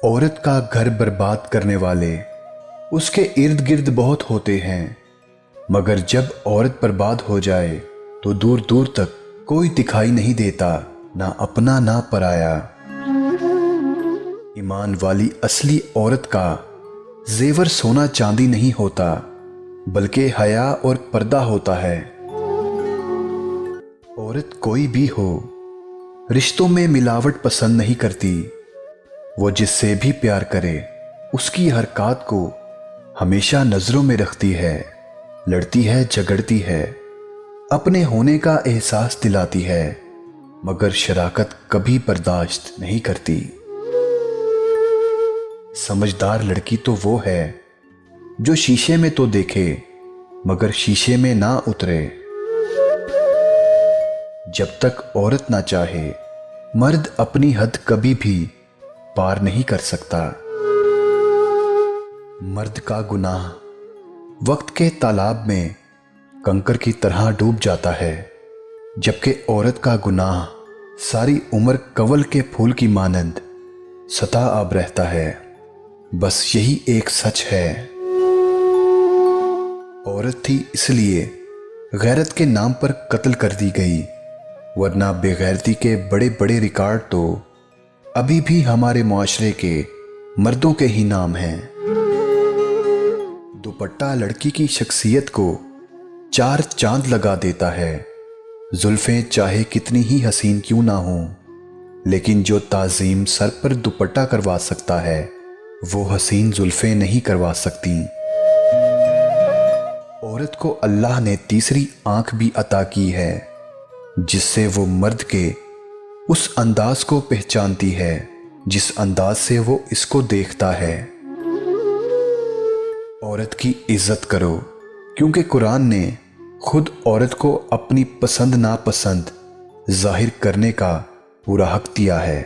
औरत का घर बर्बाद करने वाले उसके इर्द गिर्द बहुत होते हैं, मगर जब औरत बर्बाद हो जाए तो दूर दूर तक कोई दिखाई नहीं देता, ना अपना ना पराया। ईमान वाली असली औरत का जेवर सोना चांदी नहीं होता, बल्कि हया और पर्दा होता है। औरत कोई भी हो, रिश्तों में मिलावट पसंद नहीं करती। वो जिससे भी प्यार करे उसकी हरकत को हमेशा नजरों में रखती है, लड़ती है, झगड़ती है, अपने होने का एहसास दिलाती है, मगर शराकत कभी बर्दाश्त नहीं करती। समझदार लड़की तो वो है जो शीशे में तो देखे मगर शीशे में ना उतरे। जब तक औरत ना चाहे मर्द अपनी हद कभी भी पार नहीं कर सकता। मर्द का गुनाह वक्त के तालाब में कंकर की तरह डूब जाता है, जबकि औरत का गुनाह सारी उम्र कवल के फूल की मानंद सता आब रहता है। बस यही एक सच है, औरत थी इसलिए गैरत के नाम पर कत्ल कर दी गई, वरना बेगैरती के बड़े बड़े रिकॉर्ड तो अभी भी हमारे मुआशरे के मर्दों के ही नाम हैं। दुपट्टा लड़की की शख्सियत को चार चांद लगा देता है। जुल्फें चाहे कितनी ही हसीन क्यों ना हो, लेकिन जो ताजीम सर पर दुपट्टा करवा सकता है वो हसीन जुल्फें नहीं करवा सकती। औरत को अल्लाह ने तीसरी आंख भी अता की है, जिससे वो मर्द के उस अंदाज को पहचानती है जिस अंदाज से वो इसको देखता है। औरत की इज्जत करो, क्योंकि कुरान ने खुद औरत को अपनी पसंद नापसंद जाहिर करने का पूरा हक दिया है।